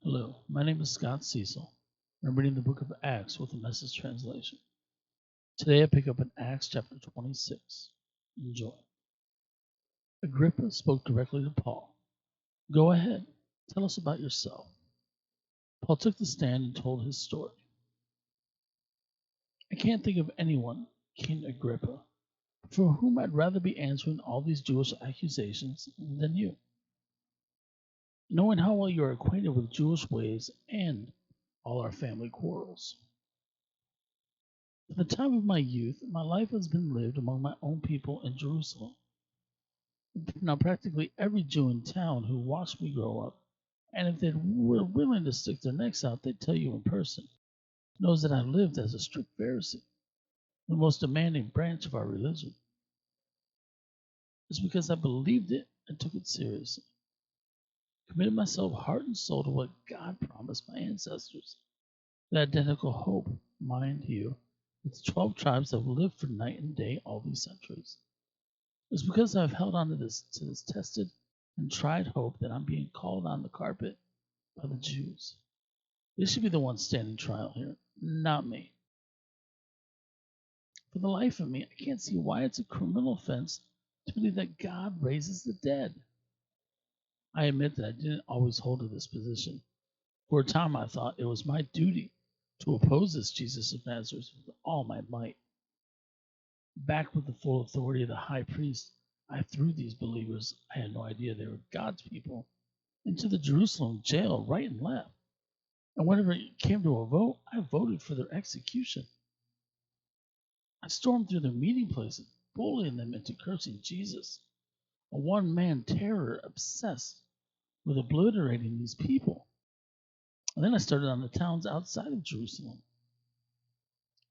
Hello, my name is Cecil. I'm reading the book of Acts with the Message translation. Today I pick up in Acts chapter 26. Enjoy. Agrippa spoke directly to Paul. Go ahead, tell us about yourself. Paul took the stand and told his story. I can't think of anyone, King Agrippa, for whom I'd rather be answering all these Jewish accusations than you. Knowing how well you are acquainted with Jewish ways and all our family quarrels. From the time of my youth, my life has been lived among my own people in Jerusalem. Now, practically every Jew in town who watched me grow up, and if they were willing to stick their necks out, they'd tell you in person, knows that I lived as a strict Pharisee, the most demanding branch of our religion. It's because I believed it and took it seriously. Committed myself heart and soul to what God promised my ancestors. The identical hope, mind you, with the 12 tribes that have lived for night and day all these centuries. It's because I've held on to this tested and tried hope that I'm being called on the carpet by the Jews. They should be the ones standing trial here, not me. For the life of me, I can't see why it's a criminal offense to believe that God raises the dead. I admit that I didn't always hold to this position. For a time, I thought it was my duty to oppose this Jesus of Nazareth with all my might. Back with the full authority of the high priest, I threw these believers, I had no idea they were God's people, into the Jerusalem jail right and left. And whenever it came to a vote, I voted for their execution. I stormed through their meeting places, bullying them into cursing Jesus, a one man terror obsessed with obliterating these people. And then I started on the towns outside of Jerusalem.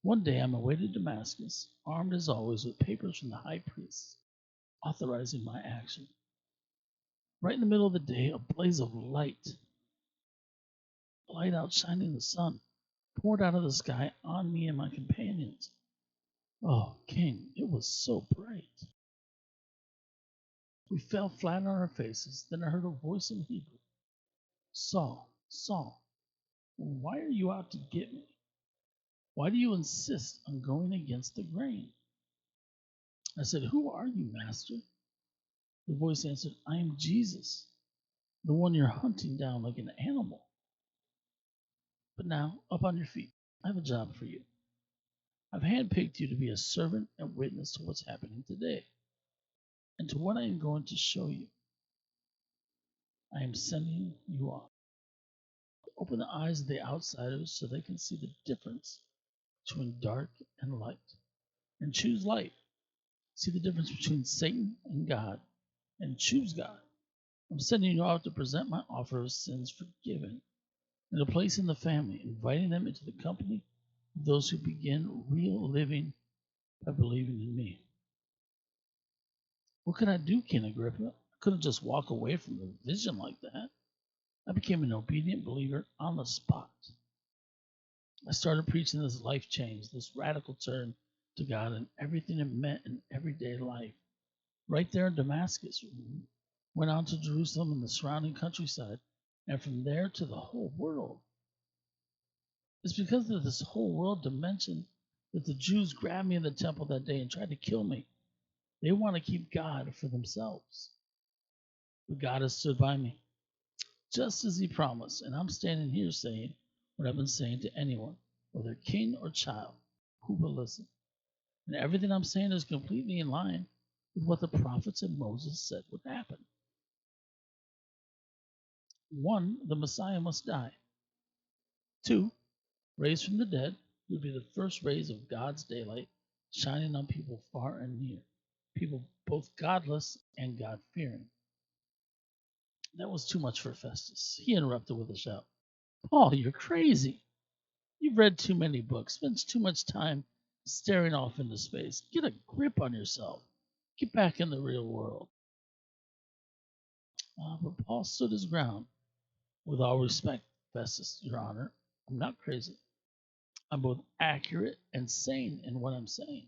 One day I'm away to Damascus, armed as always with papers from the high priests authorizing my action. Right in the middle of the day, a blaze of light outshining the sun, poured out of the sky on me and my companions. Oh, King, it was so bright. We fell flat on our faces. Then I heard a voice in Hebrew. Saul, Saul, why are you out to get me? Why do you insist on going against the grain? I said, Who are you, Master? The voice answered, I am Jesus, the one you're hunting down like an animal. But now, up on your feet. I have a job for you. I've handpicked you to be a servant and witness to what's happening today and to what I am going to show you. I am sending you off. Open the eyes of the outsiders so they can see the difference between dark and light. And choose light. See the difference between Satan and God. And choose God. I'm sending you out to present my offer of sins forgiven and a place in the family, inviting them into the company of those who begin real living by believing in me. What could I do, King Agrippa? I couldn't just walk away from the vision like that. I became an obedient believer on the spot. I started preaching this life change, this radical turn to God and everything it meant in everyday life. Right there in Damascus, went on to Jerusalem and the surrounding countryside, and from there to the whole world. It's because of this whole world dimension that the Jews grabbed me in the temple that day and tried to kill me. They want to keep God for themselves. But God has stood by me, just as He promised, and I'm standing here saying what I've been saying to anyone, whether king or child, who will listen. And everything I'm saying is completely in line with what the prophets and Moses said would happen. 1, the Messiah must die. 2, raised from the dead, he would be the first rays of God's daylight shining on people far and near, people both godless and God-fearing. That was too much for Festus. He interrupted with a shout. Paul, you're crazy. You've read too many books, spent too much time staring off into space. Get a grip on yourself. Get back in the real world. But Paul stood his ground. With all respect, Festus, Your Honor, I'm not crazy. I'm both accurate and sane in what I'm saying.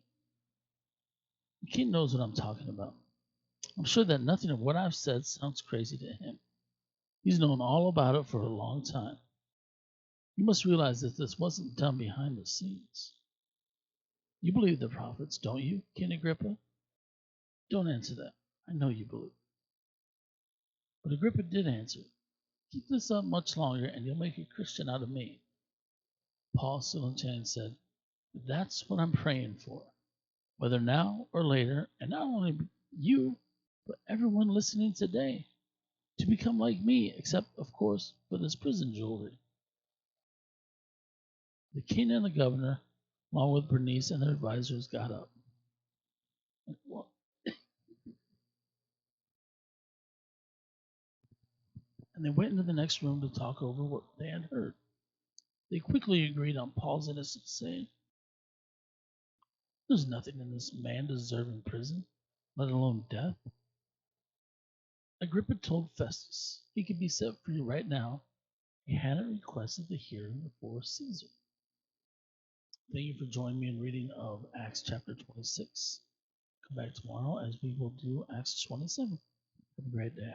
The king knows what I'm talking about. I'm sure that nothing of what I've said sounds crazy to him. He's known all about it for a long time. You must realize that this wasn't done behind the scenes. You believe the prophets, don't you, King Agrippa? Don't answer that. I know you believe. But Agrippa did answer. Keep this up much longer and you'll make a Christian out of me. Paul, still in chains, said, that's what I'm praying for, whether now or later, and not only you, but everyone listening today, to become like me, except, of course, for this prison jewelry. The king and the governor, along with Bernice and their advisors, got up. And they went into the next room to talk over what they had heard. They quickly agreed on Paul's innocence, saying, there's nothing in this man deserving prison, let alone death. Agrippa told Festus he could be set free right now. He hadn't requested the hearing before Caesar. Thank you for joining me in reading of Acts chapter 26. Come back tomorrow as we will do Acts 27. Have a great day.